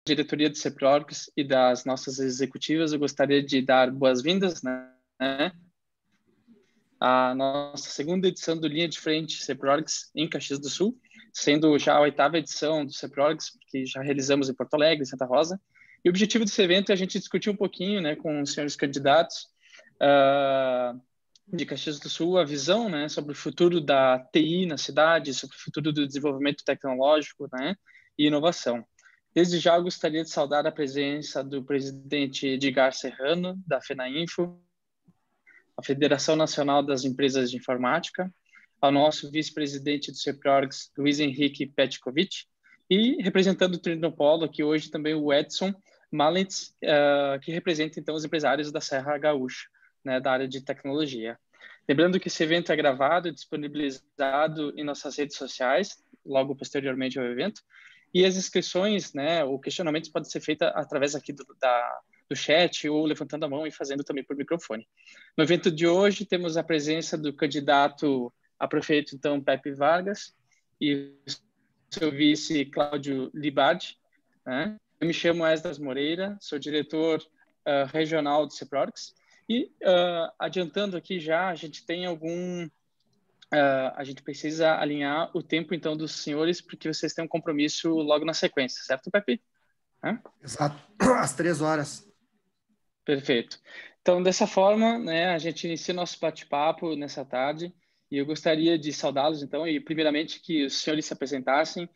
diretoria do CEPRORGS e das nossas executivas, eu gostaria de dar boas-vindas, né, à nossa segunda edição do Linha de Frente CEPRORGS em Caxias do Sul, sendo já a 8ª edição do CEPRORGS, que já realizamos em Porto Alegre, em Santa Rosa. E o objetivo desse evento é a gente discutir um pouquinho, né, com os senhores candidatos de Caxias do Sul, a visão, né, sobre o futuro da TI na cidade, sobre o futuro do desenvolvimento tecnológico, né, e inovação. Desde já, eu gostaria de saudar a presença do presidente Edgar Serrano, da FENAINFO, a Federação Nacional das Empresas de Informática, ao nosso vice-presidente do CEPRORGS, Luiz Henrique Petkovic, e representando o Trinopolo aqui hoje também o Edson Malentz, que representa então os empresários da Serra Gaúcha, né, da área de tecnologia. Lembrando que esse evento é gravado e disponibilizado em nossas redes sociais, logo posteriormente ao evento, e as inscrições, né, ou questionamentos podem ser feitos através aqui do chat ou levantando a mão e fazendo também por microfone. No evento de hoje temos a presença do candidato a prefeito, então, Pepe Vargas, e seu vice, Cláudio Libardi, né? Eu me chamo Esdras Moreira, sou diretor regional do CEPRORGS, e adiantando aqui já, a gente tem a gente precisa alinhar o tempo, então, dos senhores, porque vocês têm um compromisso logo na sequência, certo, Pepe? Exato, às 3 horas. Perfeito. Então, dessa forma, né, a gente inicia nosso bate-papo nessa tarde, e eu gostaria de saudá-los, então, e primeiramente que os senhores se apresentassem,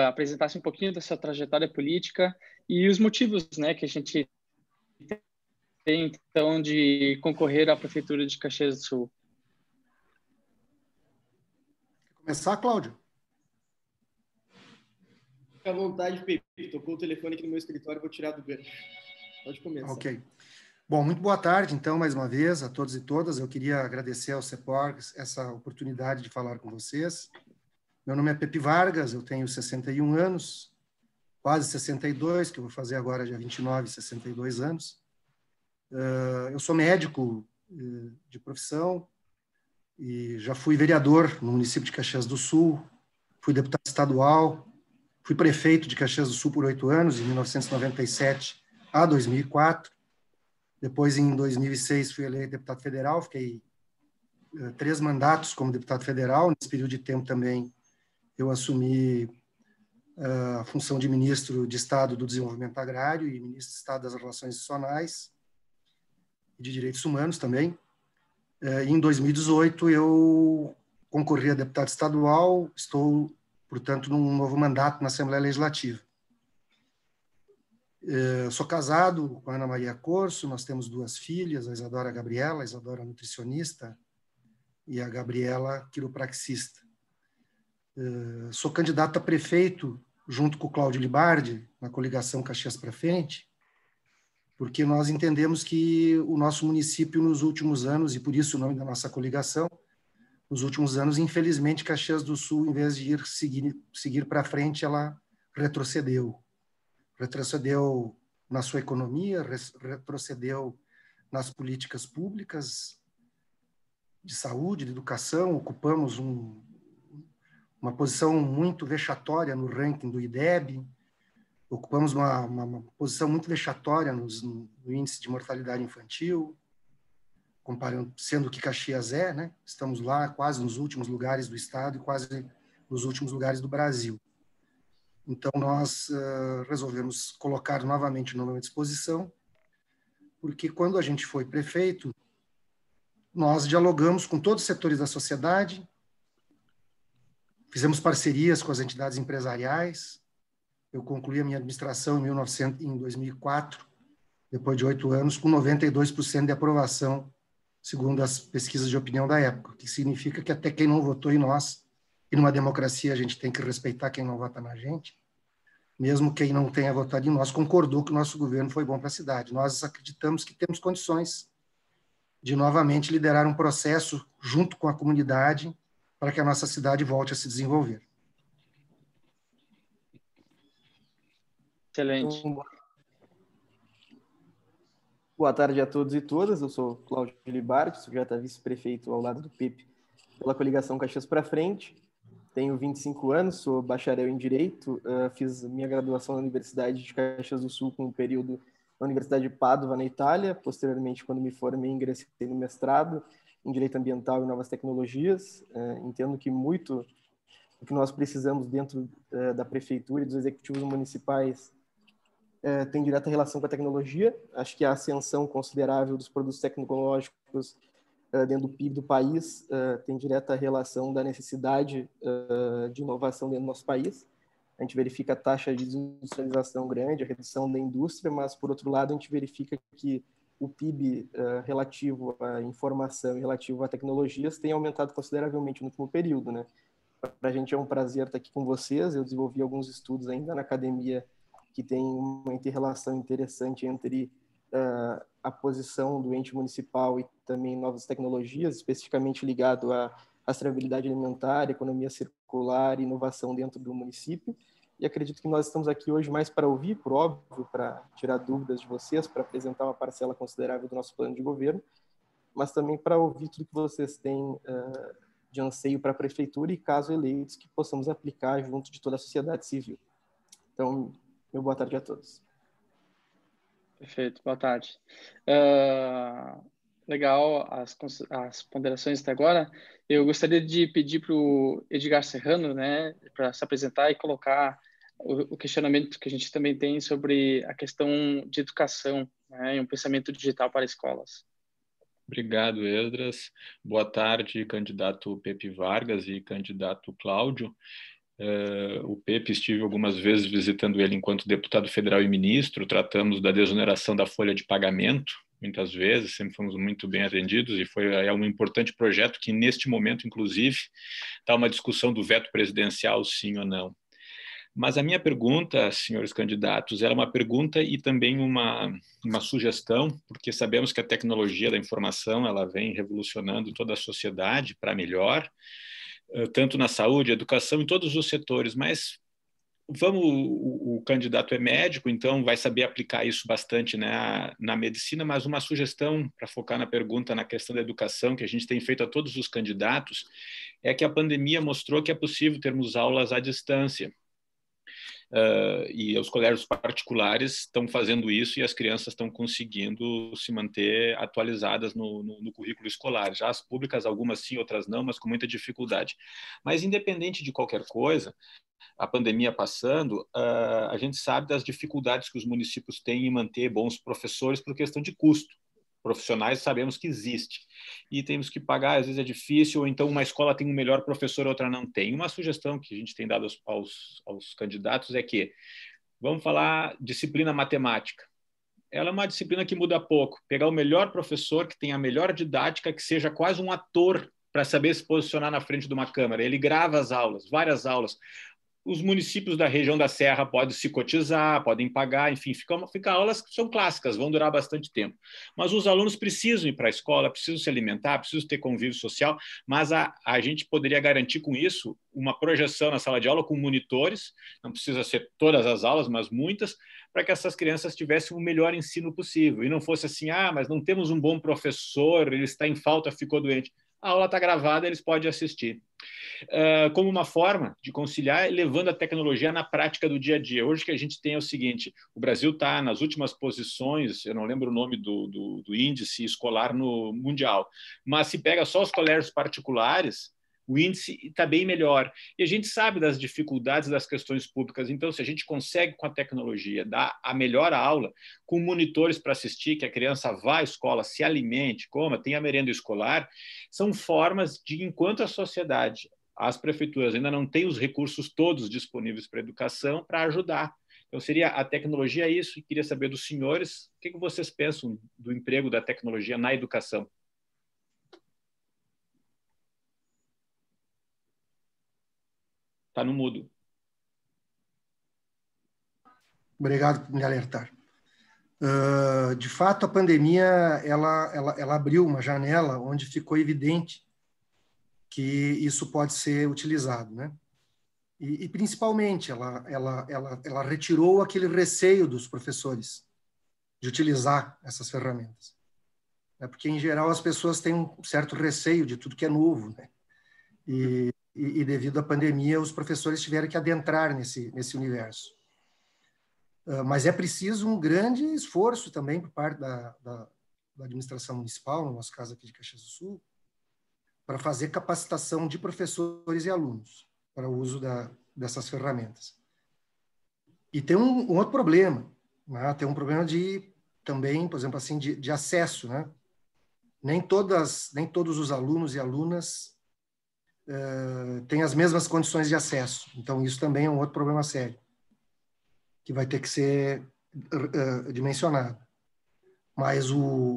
apresentassem um pouquinho da sua trajetória política e os motivos, né, que a gente tem, então, de concorrer à Prefeitura de Caxias do Sul. Começar, Cláudio? Fica à vontade, Pepe. Tocou o telefone aqui no meu escritório, vou tirar do gancho. Pode começar. Ok. Bom, muito boa tarde, então, mais uma vez, a todos e todas. Eu queria agradecer ao CEPRORGS essa oportunidade de falar com vocês. Meu nome é Pepe Vargas, eu tenho 61 anos, quase 62, que eu vou fazer agora dia 29, 62 anos. Eu sou médico de profissão e já fui vereador no município de Caxias do Sul, fui deputado estadual, fui prefeito de Caxias do Sul por 8 anos, de 1997 a 2004. Depois, em 2006, fui eleito deputado federal, fiquei 3 mandatos como deputado federal. Nesse período de tempo também eu assumi a função de ministro de Estado do Desenvolvimento Agrário e ministro de Estado das Relações Institucionais e de Direitos Humanos também. E em 2018 eu concorri a deputado estadual, estou, portanto, num novo mandato na Assembleia Legislativa. Sou casado com a Ana Maria Corso, nós temos 2 filhas, a Isadora Gabriela, a Isadora nutricionista e a Gabriela quiropraxista. Sou candidato a prefeito junto com o Cláudio Libardi, na coligação Caxias para Frente, porque nós entendemos que o nosso município nos últimos anos, e por isso o nome da nossa coligação, nos últimos anos, infelizmente, Caxias do Sul, em vez de seguir para frente, ela retrocedeu. Retrocedeu na sua economia, retrocedeu nas políticas públicas de saúde, de educação, ocupamos uma posição muito vexatória no ranking do IDEB, ocupamos uma posição muito vexatória no índice de mortalidade infantil, comparando, sendo que Caxias né? Estamos lá quase nos últimos lugares do estado e quase nos últimos lugares do Brasil. Então, nós resolvemos colocar novamente o nome à disposição, porque quando a gente foi prefeito, nós dialogamos com todos os setores da sociedade, fizemos parcerias com as entidades empresariais. Eu concluí a minha administração em 2004, depois de 8 anos, com 92% de aprovação, segundo as pesquisas de opinião da época, o que significa que até quem não votou em nós, e numa democracia a gente tem que respeitar quem não vota na gente, mesmo quem não tenha votado em nós, concordou que o nosso governo foi bom para a cidade. Nós acreditamos que temos condições de novamente liderar um processo junto com a comunidade para que a nossa cidade volte a se desenvolver. Excelente. Boa tarde a todos e todas. Eu sou Cláudio Libardi, sou já vice-prefeito ao lado do Pepe pela coligação Caxias para Frente. tenho 25 anos, sou bacharel em Direito, fiz minha graduação na Universidade de Caxias do Sul com um período na Universidade de Padova, na Itália. Posteriormente, quando me formei, ingressei no mestrado em Direito Ambiental e Novas Tecnologias. Entendo que muito o que nós precisamos dentro da Prefeitura e dos executivos municipais tem direta relação com a tecnologia. Acho que a ascensão considerável dos produtos tecnológicos dentro do PIB do país tem direta relação da necessidade de inovação dentro do nosso país. A gente verifica a taxa de desindustrialização grande, a redução da indústria, mas, por outro lado, a gente verifica que o PIB relativo à informação e relativo a tecnologias tem aumentado consideravelmente no último período, né? Para a gente é um prazer estar aqui com vocês. Eu desenvolvi alguns estudos ainda na academia que tem uma inter-relação interessante entre a posição do ente municipal e também novas tecnologias, especificamente ligado à rastreabilidade alimentar, economia circular e inovação dentro do município. E acredito que nós estamos aqui hoje mais para ouvir, por óbvio, para tirar dúvidas de vocês, para apresentar uma parcela considerável do nosso plano de governo, mas também para ouvir tudo que vocês têm de anseio para a prefeitura e, caso eleitos, que possamos aplicar junto de toda a sociedade civil. Então, meu boa tarde a todos. Perfeito, boa tarde. Legal as ponderações até agora. Eu gostaria de pedir para o Edgar Serrano, né, para se apresentar e colocar o questionamento que a gente também tem sobre a questão de educação, né, e um pensamento digital para escolas. Obrigado, Esdras. Boa tarde, candidato Pepe Vargas e candidato Cláudio. O Pepe, estive algumas vezes visitando ele enquanto deputado federal e ministro. Tratamos da desoneração da folha de pagamento, muitas vezes, sempre fomos muito bem atendidos, e é um importante projeto que, neste momento, inclusive, está uma discussão do veto presidencial, sim ou não. Mas a minha pergunta, senhores candidatos, era uma pergunta e também uma sugestão, porque sabemos que a tecnologia da informação ela vem revolucionando toda a sociedade para melhor, tanto na saúde, educação, em todos os setores, mas o candidato é médico, então vai saber aplicar isso bastante na medicina, mas uma sugestão para focar na pergunta, na questão da educação, que a gente tem feito a todos os candidatos, é que a pandemia mostrou que é possível termos aulas à distância. E os colégios particulares estão fazendo isso e as crianças estão conseguindo se manter atualizadas no currículo escolar. Já as públicas, algumas sim, outras não, mas com muita dificuldade. Mas, independente de qualquer coisa, a pandemia passando, a gente sabe das dificuldades que os municípios têm em manter bons professores por questão de custo. Profissionais sabemos que existe e temos que pagar, às vezes é difícil, ou então uma escola tem um melhor professor, outra não tem. Uma sugestão que a gente tem dado aos candidatos é que vamos falar disciplina matemática. Ela é uma disciplina que muda pouco. Pegar o melhor professor, que tem a melhor didática, que seja quase um ator para saber se posicionar na frente de uma câmera. Ele grava as aulas, várias aulas. Os municípios da região da Serra podem se cotizar, podem pagar, enfim, fica aulas que são clássicas, vão durar bastante tempo. Mas os alunos precisam ir para a escola, precisam se alimentar, precisam ter convívio social, mas a gente poderia garantir com isso uma projeção na sala de aula com monitores, não precisa ser todas as aulas, mas muitas, para que essas crianças tivessem o melhor ensino possível. E não fosse assim, mas não temos um bom professor, ele está em falta, ficou doente. A aula está gravada, eles podem assistir. Como uma forma de conciliar, levando a tecnologia na prática do dia a dia. Hoje o que a gente tem é o seguinte, o Brasil está nas últimas posições, eu não lembro o nome do índice escolar no mundial, mas se pega só os colégios particulares, o índice está bem melhor. E a gente sabe das dificuldades das questões públicas. Então, se a gente consegue, com a tecnologia, dar a melhor aula, com monitores para assistir, que a criança vá à escola, se alimente, coma, tenha merenda escolar, são formas de, enquanto a sociedade, as prefeituras ainda não têm os recursos todos disponíveis para a educação, para ajudar. Então, seria a tecnologia isso, e queria saber dos senhores, o que vocês pensam do emprego da tecnologia na educação? Está no mudo. Obrigado por me alertar. De fato, a pandemia ela abriu uma janela onde ficou evidente que isso pode ser utilizado, né? E principalmente, ela retirou aquele receio dos professores de utilizar essas ferramentas. Porque, em geral, as pessoas têm um certo receio de tudo que é novo, né? E e devido à pandemia, os professores tiveram que adentrar nesse universo. Mas é preciso um grande esforço também por parte da administração municipal, no nosso caso aqui de Caxias do Sul, para fazer capacitação de professores e alunos para o uso dessas ferramentas. E tem um outro problema, né? Tem um problema também, por exemplo, assim, de acesso, né? Nem todos os alunos e alunas têm as mesmas condições de acesso. Então, isso também é um outro problema sério, que vai ter que ser dimensionado. Mas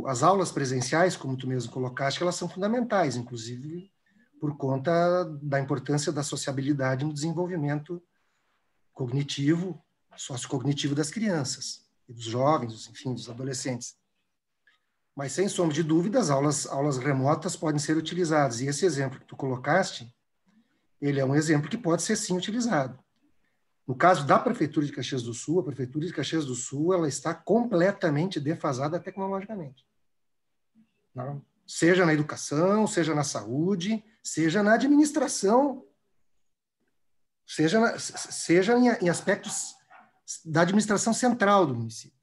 as aulas presenciais, como tu mesmo colocaste, elas são fundamentais, inclusive por conta da importância da sociabilidade no desenvolvimento cognitivo, sociocognitivo das crianças, e dos jovens, enfim, dos adolescentes. Mas, sem sombra de dúvidas, aulas remotas podem ser utilizadas. E esse exemplo que tu colocaste, ele é um exemplo que pode ser, sim, utilizado. No caso da Prefeitura de Caxias do Sul, a Prefeitura de Caxias do Sul ela está completamente defasada tecnologicamente. Não? Seja na educação, seja na saúde, seja na administração, seja em aspectos da administração central do município.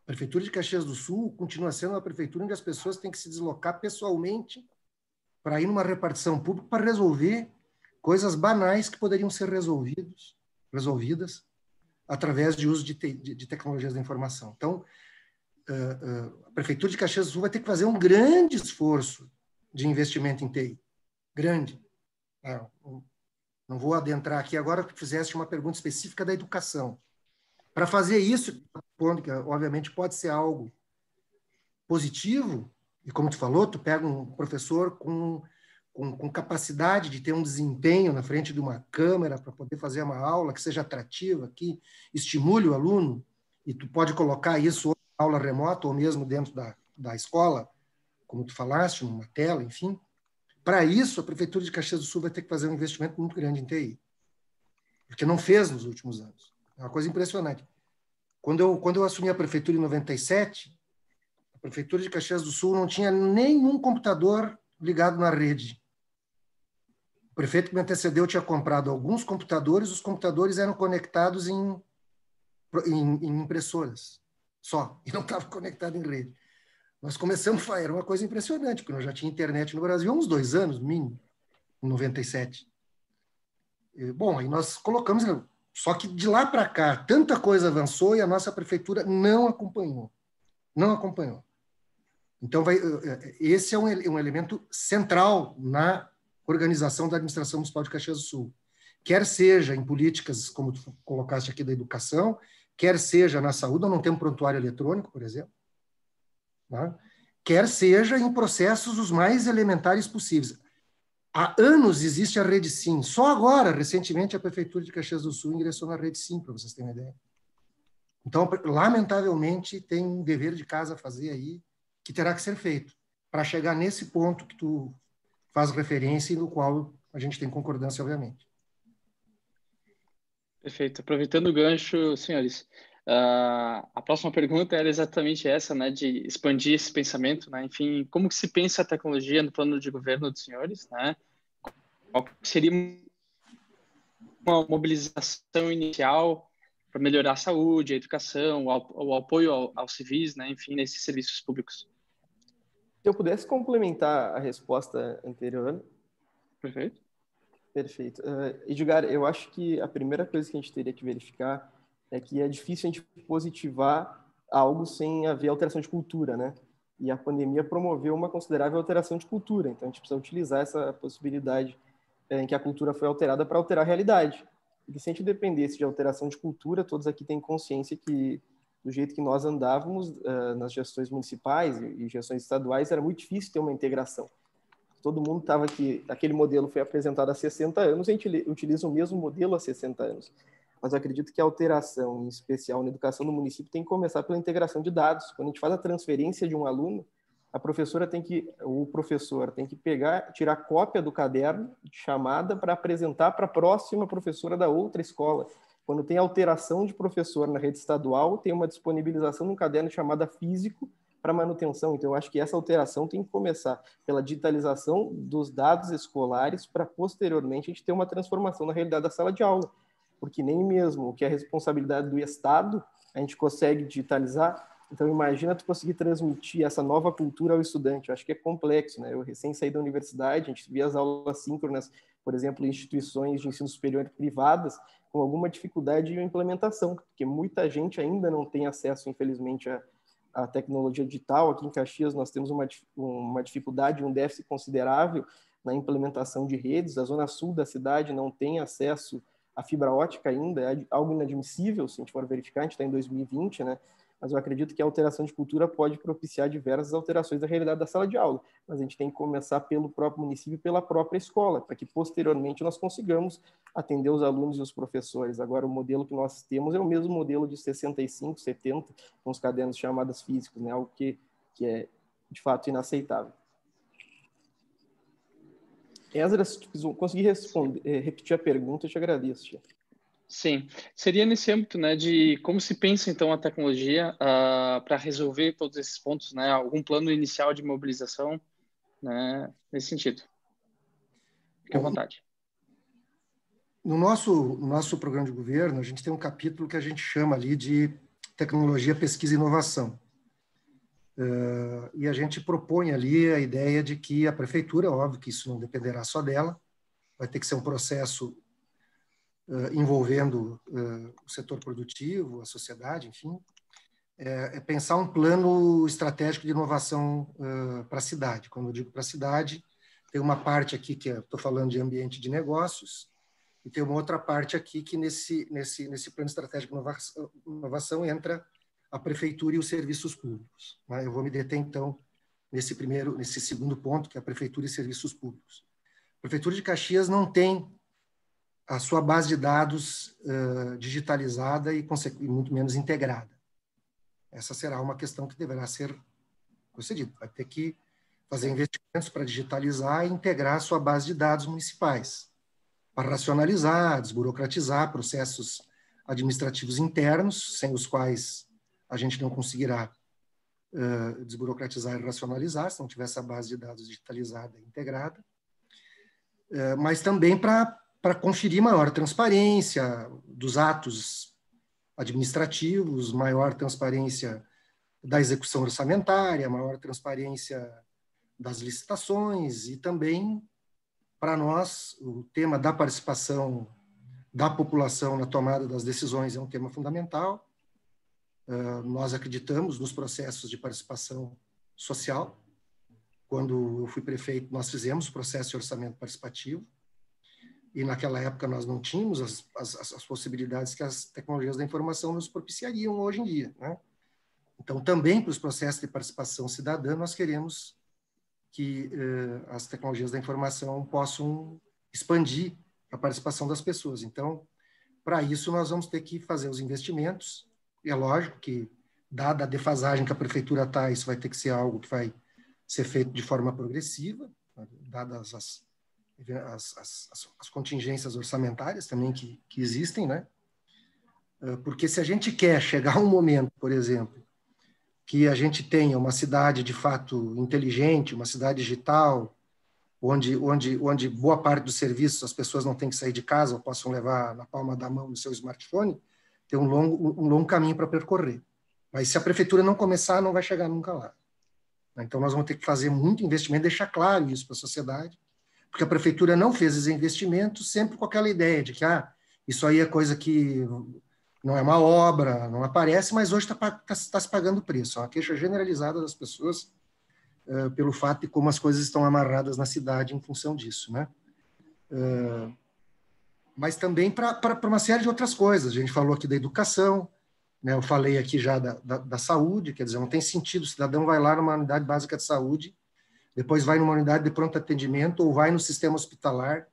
A Prefeitura de Caxias do Sul continua sendo uma prefeitura onde as pessoas têm que se deslocar pessoalmente para ir numa repartição pública para resolver coisas banais que poderiam ser resolvidas através de uso de tecnologias da informação. Então, a Prefeitura de Caxias do Sul vai ter que fazer um grande esforço de investimento em TI. Grande. Não vou adentrar aqui agora, porque fizeste uma pergunta específica da educação. Para fazer isso, que obviamente pode ser algo positivo, e como tu falou, tu pega um professor com capacidade de ter um desempenho na frente de uma câmera para poder fazer uma aula que seja atrativa, que estimule o aluno, e tu pode colocar isso na aula remota ou mesmo dentro da escola, como tu falaste, numa tela, enfim. Para isso, a Prefeitura de Caxias do Sul vai ter que fazer um investimento muito grande em TI, porque não fez nos últimos anos. É uma coisa impressionante. Quando eu assumi a Prefeitura em 97, a Prefeitura de Caxias do Sul não tinha nenhum computador ligado na rede. O prefeito que me antecedeu tinha comprado alguns computadores, os computadores eram conectados em impressoras só, e não estavam conectados em rede. Nós começamos, era uma coisa impressionante, porque nós já tinha internet no Brasil há uns 2 anos, no mínimo, em 97. Bom, aí nós colocamos, só que de lá para cá, tanta coisa avançou e a nossa prefeitura não acompanhou. Não acompanhou. Então, esse é um elemento central na organização da administração municipal de Caxias do Sul. Quer seja em políticas, como tu colocaste aqui, da educação, quer seja na saúde, nós não temos prontuário eletrônico, por exemplo, né? Quer seja em processos os mais elementares possíveis. Há anos existe a Rede Sim. Só agora, recentemente, a Prefeitura de Caxias do Sul ingressou na Rede Sim, para vocês terem uma ideia. Então, lamentavelmente, tem um dever de casa a fazer aí, que terá que ser feito, para chegar nesse ponto que tu faz referência e no qual a gente tem concordância, obviamente. Perfeito. Aproveitando o gancho, senhores, a próxima pergunta era exatamente essa, né, de expandir esse pensamento, né? Enfim, como que se pensa a tecnologia no plano de governo dos senhores, né? Qual seria uma mobilização inicial para melhorar a saúde, a educação, o apoio aos civis, né? Enfim, nesses serviços públicos? Se eu pudesse complementar a resposta anterior. Perfeito. Perfeito. Edgar, eu acho que a primeira coisa que a gente teria que verificar é que é difícil a gente positivar algo sem haver alteração de cultura, né? E a pandemia promoveu uma considerável alteração de cultura, então a gente precisa utilizar essa possibilidade em que a cultura foi alterada para alterar a realidade. Porque se a gente dependesse de alteração de cultura, todos aqui têm consciência que do jeito que nós andávamos nas gestões municipais e gestões estaduais, era muito difícil ter uma integração. Todo mundo estava aqui, aquele modelo foi apresentado há 60 anos, a gente utiliza o mesmo modelo há 60 anos. Mas eu acredito que a alteração, em especial na educação do município, tem que começar pela integração de dados. Quando a gente faz a transferência de um aluno, o professor tem que tirar cópia do caderno de chamada para apresentar para a próxima professora da outra escola. Quando tem alteração de professor na rede estadual, tem uma disponibilização de um caderno de chamada físico para manutenção. Então, eu acho que essa alteração tem que começar pela digitalização dos dados escolares para, posteriormente, a gente ter uma transformação na realidade da sala de aula. Porque nem mesmo o que é responsabilidade do Estado a gente consegue digitalizar. Então, imagina tu conseguir transmitir essa nova cultura ao estudante. Eu acho que é complexo, né? Eu recém saí da universidade, a gente via as aulas síncronas, por exemplo, em instituições de ensino superior privadas, com alguma dificuldade de implementação, porque muita gente ainda não tem acesso, infelizmente, à tecnologia digital. Aqui em Caxias nós temos uma dificuldade, um déficit considerável na implementação de redes. A zona sul da cidade não tem acesso à fibra ótica ainda, é algo inadmissível, se a gente for verificar, a gente está em 2020, né? Mas eu acredito que a alteração de cultura pode propiciar diversas alterações da realidade da sala de aula. Mas a gente tem que começar pelo próprio município e pela própria escola, para que posteriormente nós consigamos atender os alunos e os professores. Agora, o modelo que nós temos é o mesmo modelo de 65, 70, com os cadernos chamadas físicos, né? Algo que é, de fato, inaceitável. Ezra, se tu conseguir repetir a pergunta, eu te agradeço, tia. Sim, seria nesse âmbito, né, de como se pensa, então, a tecnologia para resolver todos esses pontos, né, algum plano inicial de mobilização, né, nesse sentido. Fique à vontade. No nosso programa de governo, a gente tem um capítulo que a gente chama ali de tecnologia, pesquisa e inovação. E a gente propõe ali a ideia de que a prefeitura, óbvio que isso não dependerá só dela, vai ter que ser um processo envolvendo o setor produtivo, a sociedade, enfim, é pensar um plano estratégico de inovação para a cidade. Quando eu digo para a cidade, tem uma parte aqui que estou falando de ambiente de negócios, e tem uma outra parte aqui que nesse plano estratégico de inovação entra a prefeitura e os serviços públicos. Né? Eu vou me deter, então, nesse segundo ponto, que é a prefeitura e serviços públicos. A Prefeitura de Caxias não tem a sua base de dados digitalizada e muito menos integrada. Essa será uma questão que deverá ser procedida. Vai ter que fazer investimentos para digitalizar e integrar a sua base de dados municipais, para racionalizar, desburocratizar processos administrativos internos, sem os quais a gente não conseguirá desburocratizar e racionalizar, se não tiver essa base de dados digitalizada e integrada, mas também para conferir maior transparência dos atos administrativos, maior transparência da execução orçamentária, maior transparência das licitações e também, para nós, o tema da participação da população na tomada das decisões é um tema fundamental. Nós acreditamos nos processos de participação social. Quando eu fui prefeito, nós fizemos o processo de orçamento participativo, e naquela época nós não tínhamos as possibilidades que as tecnologias da informação nos propiciariam hoje em dia, né? Então, também para os processos de participação cidadã, nós queremos que as tecnologias da informação possam expandir a participação das pessoas. Então, para isso, nós vamos ter que fazer os investimentos. E é lógico que, dada a defasagem que a prefeitura está, isso vai ter que ser algo que vai ser feito de forma progressiva, dadas as contingências orçamentárias também que existem, né? Porque se a gente quer chegar a um momento, por exemplo, que a gente tenha uma cidade de fato inteligente, uma cidade digital, onde boa parte dos serviços as pessoas não têm que sair de casa ou possam levar na palma da mão no seu smartphone, tem um longo caminho para percorrer. Mas se a prefeitura não começar, não vai chegar nunca lá. Então nós vamos ter que fazer muito investimento, deixar claro isso para a sociedade, porque a prefeitura não fez esses investimentos sempre com aquela ideia de que isso aí é coisa que não é uma obra, não aparece, mas hoje está se pagando o preço. É uma queixa generalizada das pessoas pelo fato de como as coisas estão amarradas na cidade em função disso, né? Mas também para uma série de outras coisas. A gente falou aqui da educação, né? Eu falei aqui já da saúde, quer dizer, não tem sentido o cidadão vai lá numa unidade básica de saúde, depois vai numa unidade de pronto atendimento ou vai no sistema hospitalar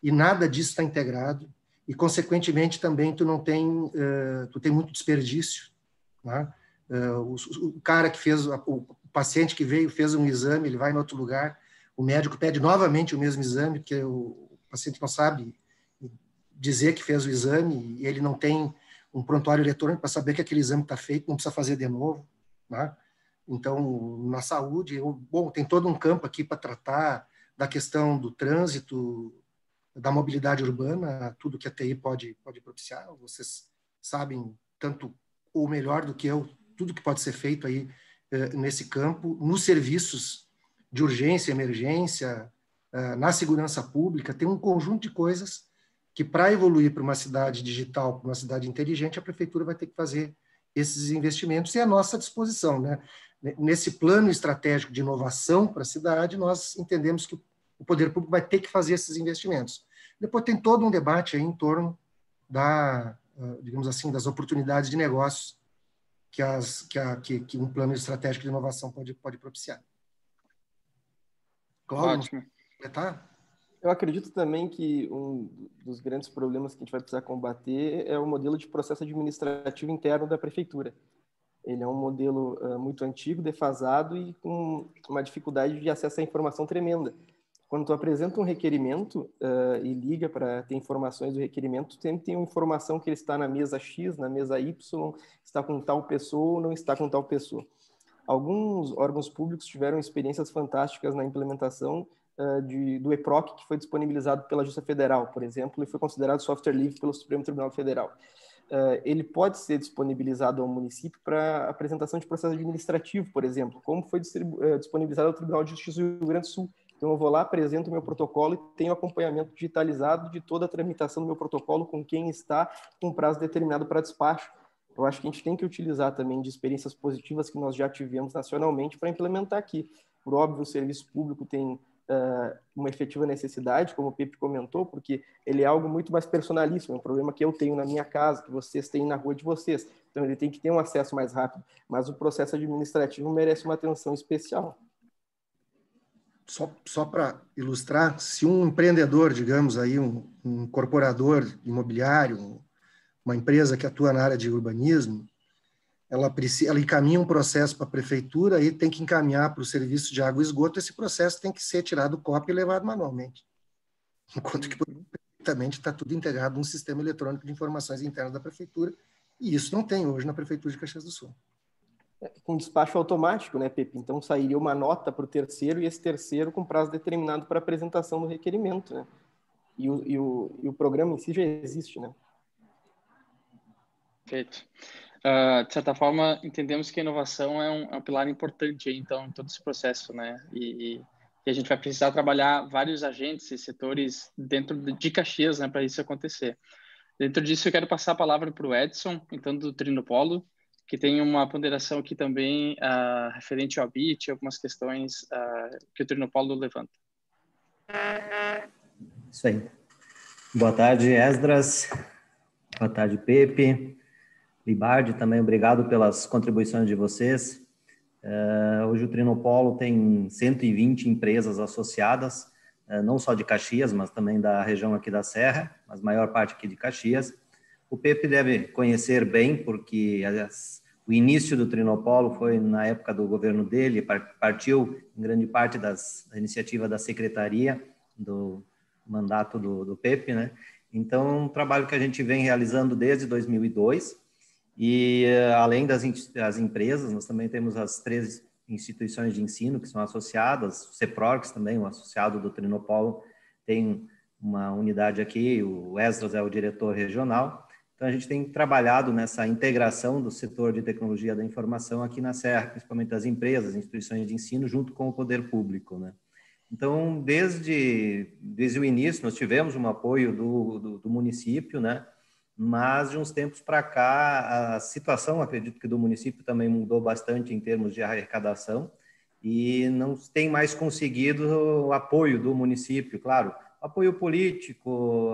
e nada disso está integrado e, consequentemente, também tu tem muito desperdício, né? O cara que fez, o paciente que veio, fez um exame, ele vai em outro lugar, o médico pede novamente o mesmo exame, porque o paciente não sabe dizer que fez o exame e ele não tem um prontuário eletrônico para saber que aquele exame está feito, não precisa fazer de novo, né? Então, na saúde, bom, tem todo um campo aqui para tratar da questão do trânsito, da mobilidade urbana, tudo que a TI pode propiciar. Vocês sabem tanto ou melhor do que eu, tudo que pode ser feito aí nesse campo, nos serviços de urgência, emergência, na segurança pública, tem um conjunto de coisas que, para evoluir para uma cidade digital, para uma cidade inteligente, a prefeitura vai ter que fazer esses investimentos, e é à nossa disposição, né? Nesse plano estratégico de inovação para a cidade, nós entendemos que o poder público vai ter que fazer esses investimentos. Depois tem todo um debate aí em torno digamos assim, das oportunidades de negócios que um plano estratégico de inovação pode propiciar. Cláudio, tá? Eu acredito também que um dos grandes problemas que a gente vai precisar combater é o modelo de processo administrativo interno da prefeitura. Ele é um modelo muito antigo, defasado e com uma dificuldade de acesso à informação tremenda. Quando tu apresenta um requerimento e liga para ter informações do requerimento, tu sempre tem uma informação que ele está na mesa X, na mesa Y, está com tal pessoa ou não está com tal pessoa. Alguns órgãos públicos tiveram experiências fantásticas na implementação do EPROC, que foi disponibilizado pela Justiça Federal, por exemplo, e foi considerado software livre pelo Supremo Tribunal Federal. Ele pode ser disponibilizado ao município para apresentação de processo administrativo, por exemplo, como foi disponibilizado ao Tribunal de Justiça do Rio Grande do Sul. Então, eu vou lá, apresento o meu protocolo e tenho acompanhamento digitalizado de toda a tramitação do meu protocolo com quem está com prazo determinado para despacho. Eu acho que a gente tem que utilizar também de experiências positivas que nós já tivemos nacionalmente para implementar aqui. Por óbvio, o serviço público tem uma efetiva necessidade, como o Pepe comentou, porque ele é algo muito mais personalíssimo, é um problema que eu tenho na minha casa, que vocês têm na rua de vocês. Então, ele tem que ter um acesso mais rápido, mas o processo administrativo merece uma atenção especial. Só para ilustrar, se um empreendedor, digamos aí, um incorporador imobiliário, uma empresa que atua na área de urbanismo, ela encaminha um processo para a prefeitura e tem que encaminhar para o serviço de água e esgoto, esse processo tem que ser tirado cópia e levado manualmente. Enquanto que, perfeitamente, está tudo integrado num sistema eletrônico de informações internas da prefeitura, e isso não tem hoje na prefeitura de Caxias do Sul. Com despacho automático, né, Pepe? Então, sairia uma nota para o terceiro e esse terceiro com prazo determinado para apresentação do requerimento, né? E o programa em si já existe, né? Perfeito. De certa forma, entendemos que a inovação é um pilar importante, então, em todo esse processo, né? E a gente vai precisar trabalhar vários agentes e setores dentro de Caxias, né, para isso acontecer. Dentro disso, eu quero passar a palavra para o Edson, então, do Trinopolo, que tem uma ponderação aqui também referente ao BIT, algumas questões que o Trinopolo levanta. Isso aí. Boa tarde, Esdras. Boa tarde, Pepe. Libardi, também obrigado pelas contribuições de vocês. Hoje o Trinopolo tem 120 empresas associadas, não só de Caxias, mas também da região aqui da Serra, mas a maior parte aqui de Caxias. O Pepe deve conhecer bem, porque o início do Trinopolo foi na época do governo dele, partiu em grande parte da iniciativa da secretaria, do mandato do Pepe, né? Então, um trabalho que a gente vem realizando desde 2002, e além das empresas, nós também temos as 3 instituições de ensino que são associadas, o CEPROX também, um associado do Trinopolo, tem uma unidade aqui, o Esdras é o diretor regional. Então, a gente tem trabalhado nessa integração do setor de tecnologia da informação aqui na Serra, principalmente das empresas, instituições de ensino, junto com o poder público, né? Então, desde o início, nós tivemos um apoio do município, né? Mas, de uns tempos para cá, a situação, acredito que do município também mudou bastante em termos de arrecadação e não tem mais conseguido o apoio do município, claro, apoio político,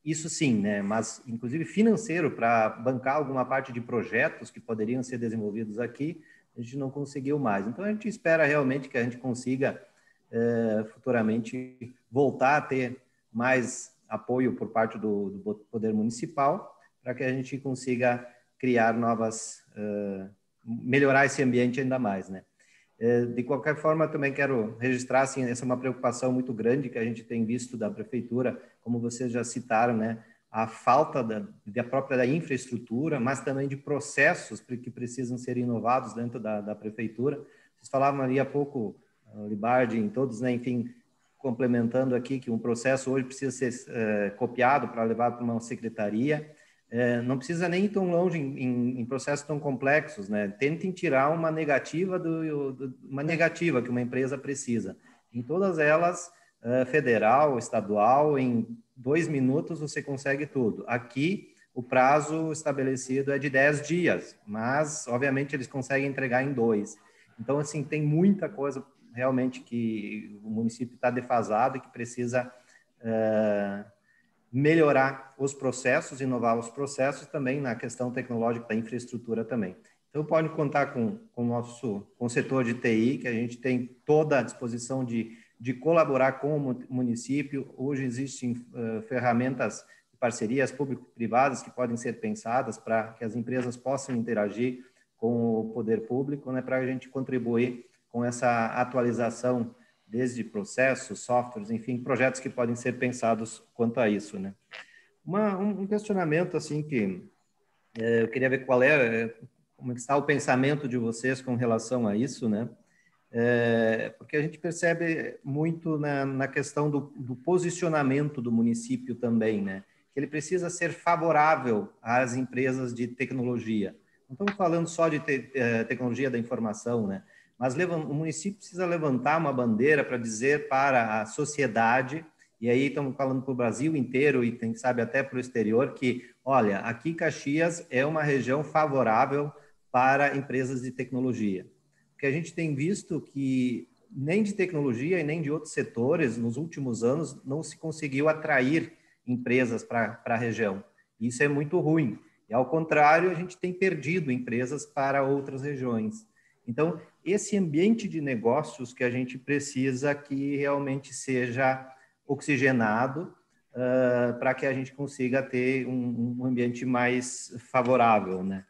isso sim, né? Mas, inclusive, financeiro, para bancar alguma parte de projetos que poderiam ser desenvolvidos aqui, a gente não conseguiu mais. Então, a gente espera realmente que a gente consiga futuramente voltar a ter mais apoio por parte do Poder Municipal, para que a gente consiga criar melhorar esse ambiente ainda mais, né? De qualquer forma, também quero registrar, assim, essa é uma preocupação muito grande que a gente tem visto da Prefeitura, como vocês já citaram, né? a falta da própria infraestrutura, mas também de processos que precisam ser inovados dentro da prefeitura. Vocês falavam ali há pouco, Libardi, em todos, né, enfim, complementando aqui que um processo hoje precisa ser copiado para levar para uma secretaria. Não precisa nem ir tão longe em processos tão complexos, né? Tentem tirar uma negativa uma negativa que uma empresa precisa. Em todas elas, federal, estadual, em 2 minutos você consegue tudo. Aqui, o prazo estabelecido é de 10 dias, mas, obviamente, eles conseguem entregar em 2. Então, assim, tem muita coisa realmente que o município está defasado e que precisa melhorar os processos, inovar os processos também na questão tecnológica da infraestrutura também. Então, pode contar com o setor de TI, que a gente tem toda a disposição de colaborar com o município. Hoje existem ferramentas de parcerias público-privadas que podem ser pensadas para que as empresas possam interagir com o poder público, né, para a gente contribuir com essa atualização desde processos, softwares, enfim, projetos que podem ser pensados quanto a isso, né? Um questionamento, assim, que eu queria ver como está o pensamento de vocês com relação a isso, né? Porque a gente percebe muito na questão do posicionamento do município também, né? Que ele precisa ser favorável às empresas de tecnologia. Não estamos falando só de tecnologia da informação, né? Mas o município precisa levantar uma bandeira para dizer para a sociedade, e aí estamos falando para o Brasil inteiro e quem sabe até para o exterior, que, olha, aqui Caxias é uma região favorável para empresas de tecnologia. Porque a gente tem visto que nem de tecnologia e nem de outros setores, nos últimos anos, não se conseguiu atrair empresas para a região. Isso é muito ruim. E, ao contrário, a gente tem perdido empresas para outras regiões. Então, esse ambiente de negócios que a gente precisa que realmente seja oxigenado para que a gente consiga ter um ambiente mais favorável, né?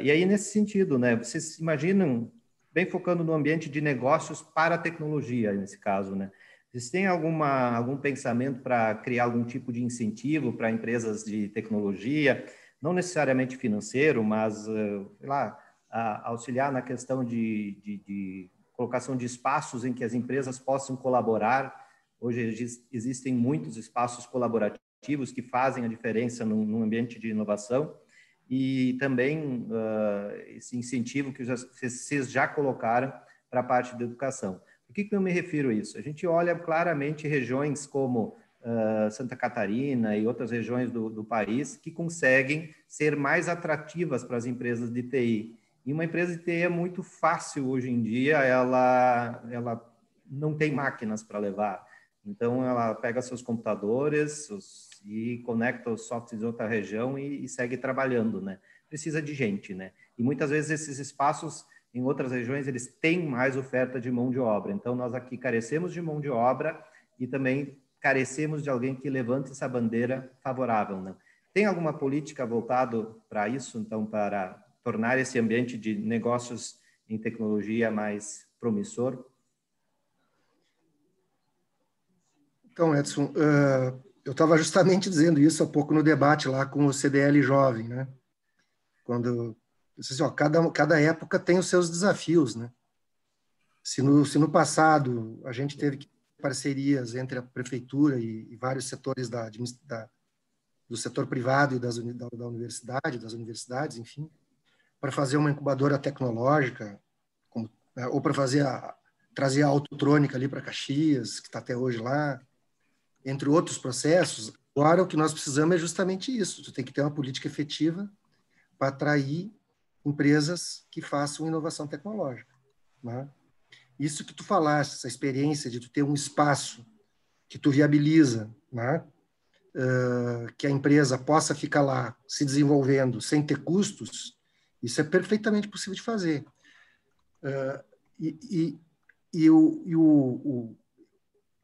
E aí, nesse sentido, né, vocês imaginam, bem focando no ambiente de negócios para a tecnologia, nesse caso, né? Vocês têm algum pensamento para criar algum tipo de incentivo para empresas de tecnologia, não necessariamente financeiro, mas, sei lá, auxiliar na questão de colocação de espaços em que as empresas possam colaborar? Hoje existem muitos espaços colaborativos que fazem a diferença no ambiente de inovação, e também esse incentivo que vocês já colocaram para a parte da educação. Por que eu me refiro a isso? A gente olha claramente regiões como Santa Catarina e outras regiões do país que conseguem ser mais atrativas para as empresas de TI. E uma empresa de TI é muito fácil hoje em dia, ela não tem máquinas para levar. Então, ela pega seus computadores e conecta os softwares de outra região e segue trabalhando, né? Precisa de gente, né? E muitas vezes esses espaços em outras regiões, eles têm mais oferta de mão de obra. Então, nós aqui carecemos de mão de obra e também carecemos de alguém que levante essa bandeira favorável, né? Tem alguma política voltada para isso, então, para tornar esse ambiente de negócios em tecnologia mais promissor? Então, Edson, eu estava justamente dizendo isso há pouco no debate lá com o CDL Jovem, né? Quando assim, cada época tem os seus desafios, né? Se no passado a gente teve parcerias entre a prefeitura e vários setores do setor privado e da universidade, das universidades, enfim, para fazer uma incubadora tecnológica, ou para trazer a Autotrônica ali para Caxias, que está até hoje lá, entre outros processos. Agora, o que nós precisamos é justamente isso. Tu tem que ter uma política efetiva para atrair empresas que façam inovação tecnológica, né? Isso que tu falaste, essa experiência de tu ter um espaço que tu viabiliza, né? Que a empresa possa ficar lá se desenvolvendo sem ter custos, isso é perfeitamente possível de fazer.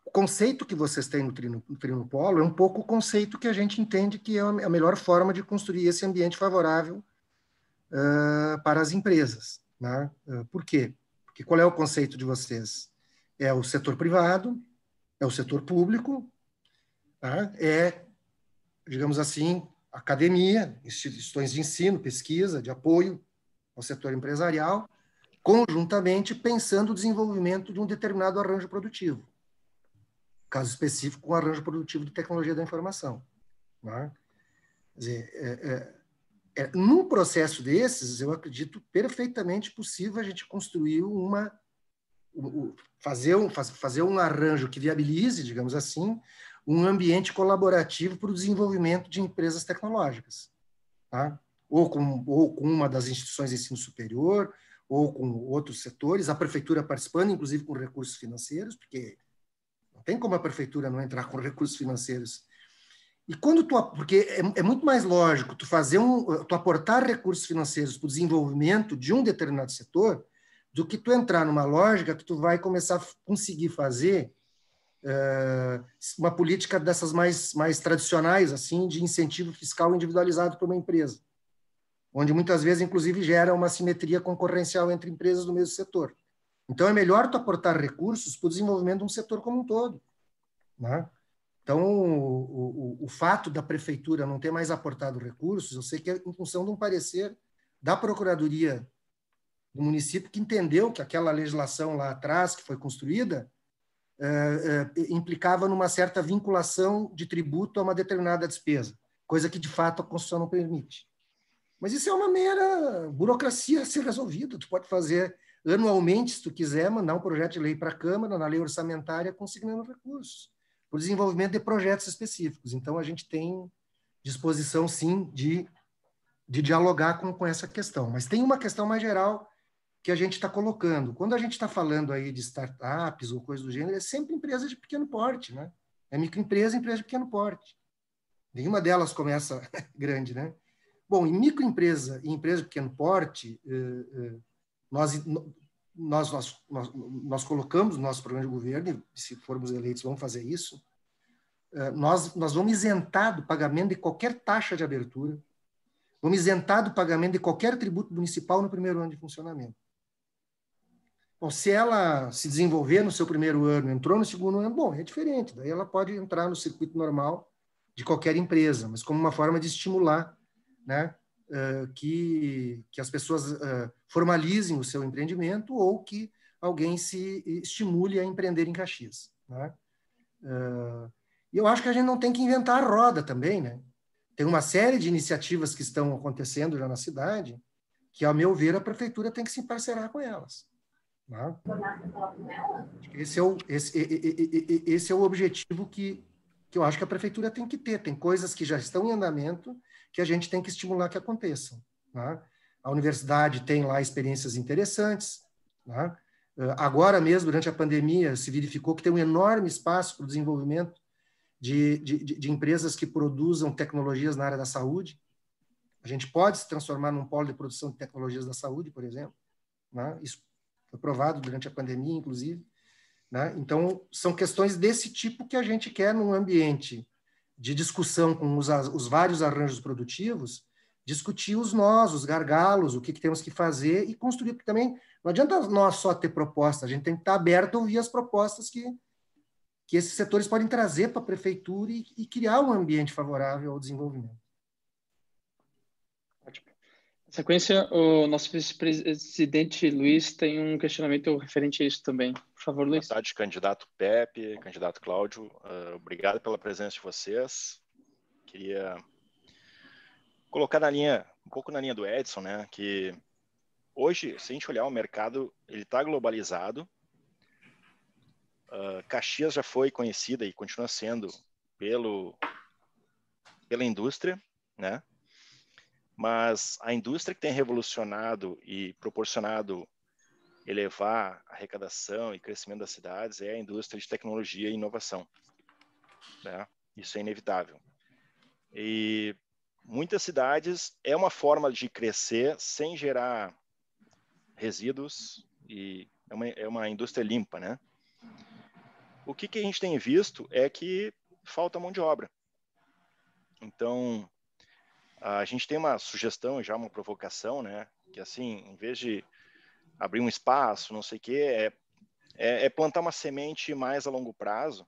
O conceito que vocês têm no Trinopolo é um pouco o conceito que a gente entende que é a melhor forma de construir esse ambiente favorável para as empresas, né? Por quê? Porque qual é o conceito de vocês? É o setor privado, é o setor público, tá? digamos assim, academia, instituições de ensino, pesquisa, de apoio ao setor empresarial, conjuntamente pensando o desenvolvimento de um determinado arranjo produtivo. Caso específico, um arranjo produtivo de tecnologia da informação. Né? Quer dizer, num processo desses, eu acredito perfeitamente possível a gente construir fazer um arranjo que viabilize, digamos assim, um ambiente colaborativo para o desenvolvimento de empresas tecnológicas. Tá? Ou com uma das instituições de ensino superior, ou com outros setores, a prefeitura participando, inclusive com recursos financeiros, porque não tem como a prefeitura não entrar com recursos financeiros. E porque é muito mais lógico tu aportar recursos financeiros para o desenvolvimento de um determinado setor do que tu entrar numa lógica que tu vai começar a conseguir fazer uma política dessas mais tradicionais, assim, de incentivo fiscal individualizado para uma empresa, onde muitas vezes, inclusive, gera uma assimetria concorrencial entre empresas do mesmo setor. Então, é melhor tu aportar recursos para o desenvolvimento de um setor como um todo. Né? Então, o fato da prefeitura não ter mais aportado recursos, eu sei que é em função de um parecer da Procuradoria do município, que entendeu que aquela legislação lá atrás, que foi construída, implicava numa certa vinculação de tributo a uma determinada despesa, coisa que, de fato, a Constituição não permite. Mas isso é uma mera burocracia a ser resolvida. Tu pode fazer anualmente, se tu quiser, mandar um projeto de lei para a Câmara, na lei orçamentária, consignando recursos, para o desenvolvimento de projetos específicos. Então, a gente tem disposição, sim, de dialogar com essa questão. Mas tem uma questão mais geral que a gente está colocando. Quando a gente está falando aí de startups ou coisa do gênero, é sempre empresa de pequeno porte, né? É microempresa, empresa de pequeno porte. Nenhuma delas começa grande, né? Bom, em microempresa e empresa de pequeno porte, nós colocamos no nosso programa de governo, e se formos eleitos vamos fazer isso, nós vamos isentar do pagamento de qualquer taxa de abertura, vamos isentar do pagamento de qualquer tributo municipal no primeiro ano de funcionamento. Bom, se ela se desenvolver no seu primeiro ano, entrou no segundo ano, bom, é diferente, daí ela pode entrar no circuito normal de qualquer empresa, mas como uma forma de estimular, né, que as pessoas formalizem o seu empreendimento ou que alguém se estimule a empreender em Caxias. Né? E eu acho que a gente não tem que inventar a roda também, né? Tem uma série de iniciativas que estão acontecendo já na cidade que, ao meu ver, a prefeitura tem que se parcerar com elas. Né? Esse é o objetivo que eu acho que a prefeitura tem que ter. Tem coisas que já estão em andamento que a gente tem que estimular que aconteçam. Né? A universidade tem lá experiências interessantes. Né? Agora mesmo, durante a pandemia, se verificou que tem um enorme espaço para o desenvolvimento de empresas que produzam tecnologias na área da saúde. A gente pode se transformar num polo de produção de tecnologias da saúde, por exemplo. Né? Isso foi provado durante a pandemia, inclusive. Né? Então, são questões desse tipo que a gente quer num ambiente de discussão com os vários arranjos produtivos, discutir os nós, os gargalos, o que temos que fazer e construir, porque também não adianta nós só ter proposta, a gente tem que estar aberto a ouvir as propostas que esses setores podem trazer para a prefeitura e criar um ambiente favorável ao desenvolvimento. Na sequência, o nosso vice-presidente Luiz tem um questionamento referente a isso também. Por favor, Luiz. Boa tarde, candidato Pepe, candidato Cláudio. Obrigado pela presença de vocês. Queria colocar um pouco na linha do Edson, né? Que hoje, se a gente olhar o mercado, ele está globalizado. Caxias já foi conhecida e continua sendo pela indústria, né? Mas a indústria que tem revolucionado e proporcionado elevar a arrecadação e crescimento das cidades é a indústria de tecnologia e inovação. Né? Isso é inevitável. E muitas cidades é uma forma de crescer sem gerar resíduos e é uma indústria limpa, né? O que a gente tem visto é que falta mão de obra. Então, a gente tem uma sugestão, já uma provocação, né? Que assim, em vez de abrir um espaço, não sei o quê, é plantar uma semente mais a longo prazo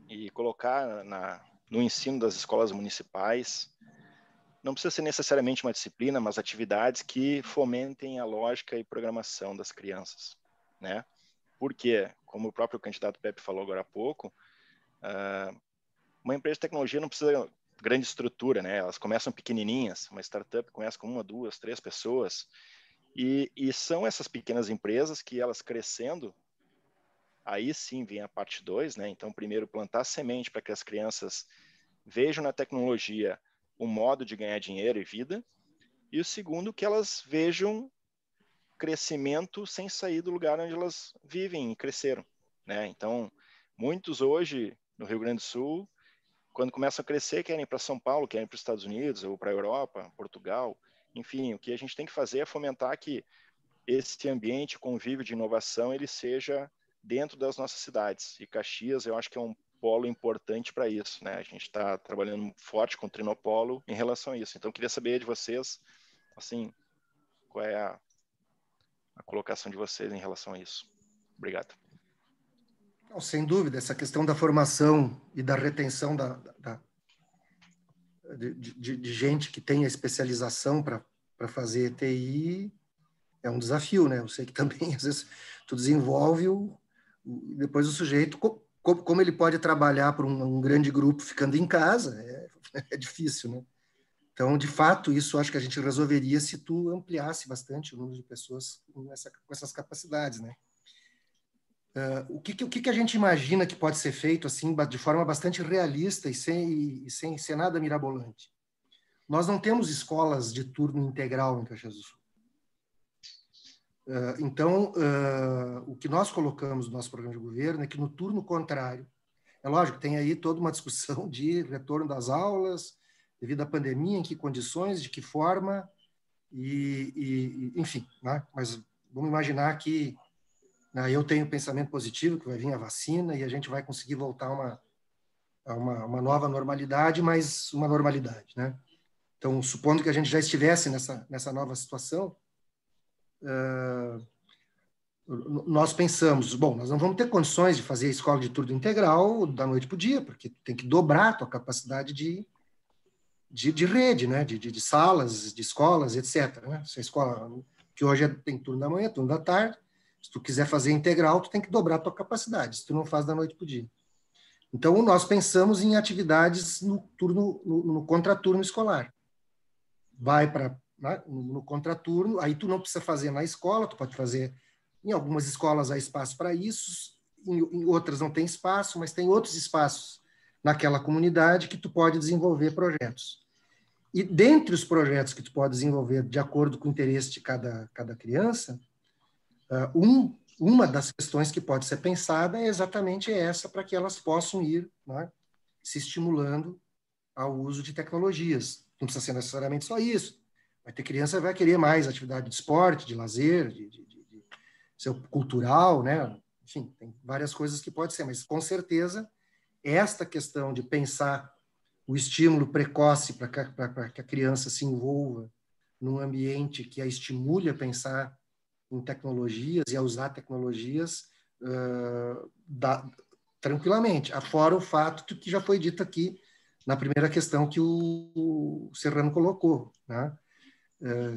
e colocar no ensino das escolas municipais. Não precisa ser necessariamente uma disciplina, mas atividades que fomentem a lógica e programação das crianças, né? Porque, como o próprio candidato Pepe falou agora há pouco, uma empresa de tecnologia não precisa de grande estrutura, né? Elas começam pequenininhas, uma startup começa com 1, 2, 3 pessoas, e são essas pequenas empresas que elas crescendo, aí sim vem a parte 2, né? Então, primeiro, plantar semente para que as crianças vejam na tecnologia um modo de ganhar dinheiro e vida, e o segundo, que elas vejam crescimento sem sair do lugar onde elas vivem e cresceram, né? Então, muitos hoje, no Rio Grande do Sul, quando começam a crescer, querem ir para São Paulo, querem ir para os Estados Unidos, ou para a Europa, Portugal, enfim, o que a gente tem que fazer é fomentar que esse ambiente, convívio de inovação, ele seja dentro das nossas cidades. E Caxias, eu acho que é um polo importante para isso, né? A gente está trabalhando forte com o Trinopolo em relação a isso. Então, eu queria saber de vocês, assim, qual é a colocação de vocês em relação a isso. Obrigado. Não, sem dúvida, essa questão da formação e da retenção de gente que tem a especialização para fazer TI é um desafio, né? Eu sei que também, às vezes, tu desenvolve depois o sujeito, como ele pode trabalhar para um grande grupo ficando em casa, é difícil, né? Então, de fato, isso acho que a gente resolveria se tu ampliasse bastante o número de pessoas com essas capacidades, né? O que a gente imagina que pode ser feito assim de forma bastante realista e sem ser nada mirabolante? Nós não temos escolas de turno integral em Caxias do Sul. Então, o que nós colocamos no nosso programa de governo é que no turno contrário, é lógico, tem aí toda uma discussão de retorno das aulas, devido à pandemia, em que condições, de que forma, enfim, né? Mas vamos imaginar que eu tenho pensamento positivo, que vai vir a vacina e a gente vai conseguir voltar a uma nova normalidade, mas uma normalidade, né? Então, supondo que a gente já estivesse nessa nova situação, nós pensamos, bom, nós não vamos ter condições de fazer a escola de turno integral da noite para o dia, porque tem que dobrar a tua capacidade de rede, né? de salas, de escolas, etc. Né? Se a escola, que hoje tem turno da manhã, turno da tarde, se tu quiser fazer integral, tu tem que dobrar a tua capacidade, se tu não faz da noite para o dia. Então, nós pensamos em atividades no contraturno escolar. Vai para no contraturno, aí tu não precisa fazer na escola, tu pode fazer em algumas escolas há espaço para isso, em outras não tem espaço, mas tem outros espaços naquela comunidade que tu pode desenvolver projetos. E dentre os projetos que tu pode desenvolver de acordo com o interesse de cada criança, uma das questões que pode ser pensada é exatamente essa, para que elas possam ir, né, se estimulando ao uso de tecnologias. Não precisa ser necessariamente só isso. Vai ter criança que vai querer mais atividade de esporte, de lazer, de seu cultural, né? Enfim, tem várias coisas que pode ser, mas com certeza esta questão de pensar o estímulo precoce para que a criança se envolva num ambiente que a estimule a pensar em tecnologias e a usar tecnologias tranquilamente, afora o fato que já foi dito aqui na primeira questão que o Serrano colocou, né?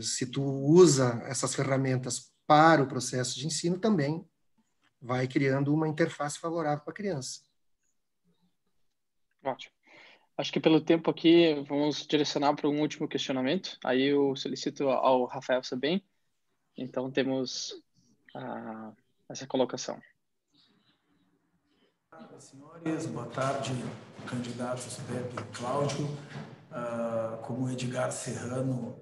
Se tu usa essas ferramentas para o processo de ensino, também vai criando uma interface favorável para a criança. Ótimo. Acho que pelo tempo aqui, vamos direcionar para um último questionamento. Aí eu solicito ao Rafael Sabem. Então, temos essa colocação. Senhores, boa tarde, candidatos Pepe e Cláudio. Como o Edgar Serrano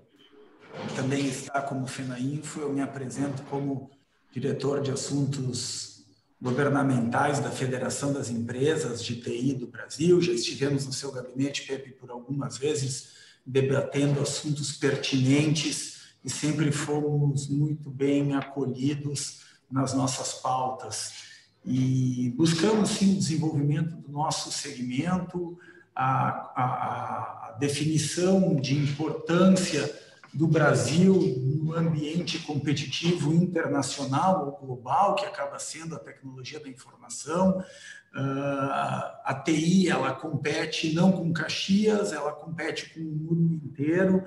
também está como FENAINFO, eu me apresento como diretor de assuntos governamentais da Federação das Empresas de TI do Brasil. Já estivemos no seu gabinete, Pepe, por algumas vezes, debatendo assuntos pertinentes e sempre fomos muito bem acolhidos nas nossas pautas. E buscamos, sim, o desenvolvimento do nosso segmento, a definição de importância do Brasil no ambiente competitivo internacional ou global, que acaba sendo a tecnologia da informação, A TI, ela compete não com Caxias, ela compete com o mundo inteiro.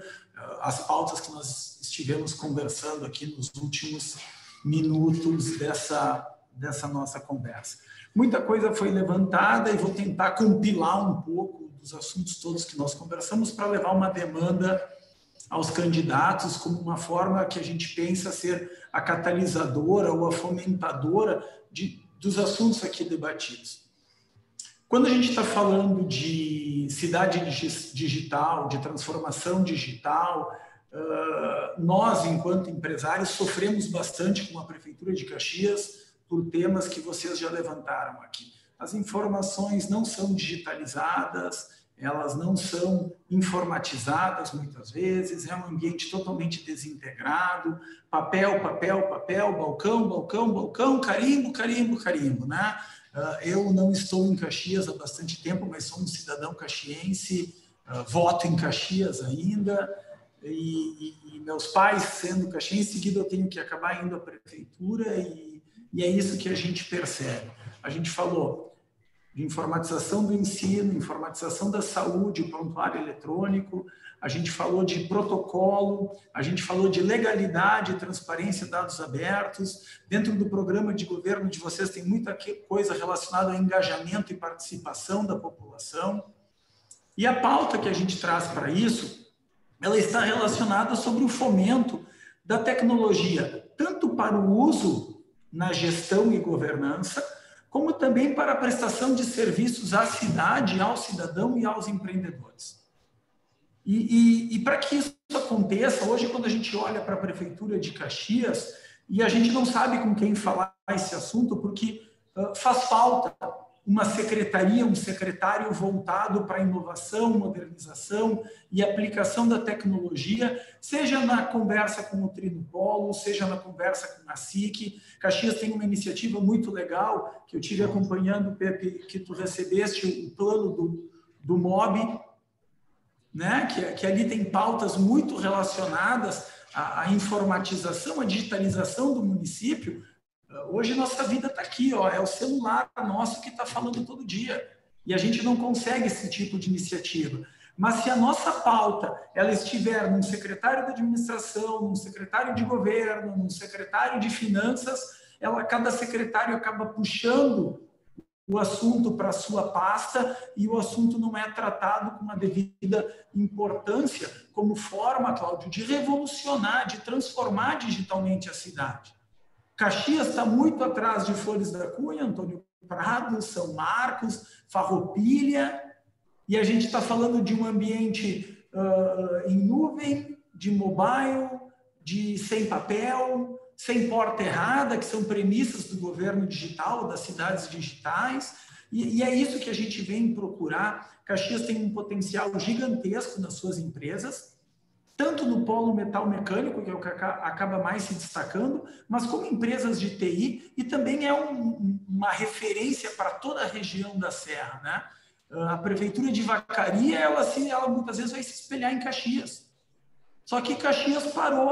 As pautas que nós estivemos conversando aqui nos últimos minutos dessa nossa conversa. Muita coisa foi levantada e vou tentar compilar um pouco dos assuntos todos que nós conversamos para levar uma demanda aos candidatos como uma forma que a gente pensa ser a catalisadora ou a fomentadora dos assuntos aqui debatidos. Quando a gente está falando de cidade digital, de transformação digital, nós, enquanto empresários, sofremos bastante com a Prefeitura de Caxias por temas que vocês já levantaram aqui. As informações não são digitalizadas, elas não são informatizadas muitas vezes, é um ambiente totalmente desintegrado, papel, papel, papel, balcão, balcão, balcão, carimbo, carimbo, carimbo, né? Eu não estou em Caxias há bastante tempo, mas sou um cidadão caxiense, voto em Caxias ainda, e meus pais, sendo caxiense, em seguida eu tenho que acabar indo à prefeitura, e é isso que a gente percebe. A gente falou de informatização do ensino, informatização da saúde, prontuário eletrônico, a gente falou de protocolo, a gente falou de legalidade, transparência, dados abertos. Dentro do programa de governo de vocês tem muita coisa relacionada ao engajamento e participação da população. E a pauta que a gente traz para isso, ela está relacionada sobre o fomento da tecnologia, tanto para o uso na gestão e governança, como também para a prestação de serviços à cidade, ao cidadão e aos empreendedores. E para que isso aconteça, hoje, quando a gente olha para a Prefeitura de Caxias, e a gente não sabe com quem falar esse assunto, porque faz falta uma secretaria, um secretário voltado para a inovação, modernização e aplicação da tecnologia, seja na conversa com o Trinopolo, seja na conversa com a SIC. Caxias tem uma iniciativa muito legal, que eu tive acompanhando, Pepe, que tu recebeste, o plano do MOB, né? que ali tem pautas muito relacionadas à informatização, à digitalização do município. Hoje nossa vida está aqui, ó, é o celular nosso que está falando todo dia. E a gente não consegue esse tipo de iniciativa. Mas se a nossa pauta ela estiver num secretário de administração, num secretário de governo, num secretário de finanças, cada secretário acaba puxando o assunto para a sua pasta e o assunto não é tratado com a devida importância como forma, Cláudio, de revolucionar, de transformar digitalmente a cidade. Caxias está muito atrás de Flores da Cunha, Antônio Prado, São Marcos, Farroupilha, e a gente está falando de um ambiente em nuvem, de mobile, de sem papel, sem porta errada, que são premissas do governo digital, das cidades digitais, e é isso que a gente vem procurar. Caxias tem um potencial gigantesco nas suas empresas, tanto no polo metal mecânico, que é o que acaba mais se destacando, mas como empresas de TI, e também é uma referência para toda a região da Serra, né? A Prefeitura de Vacaria, ela muitas vezes vai se espelhar em Caxias. Só que Caxias parou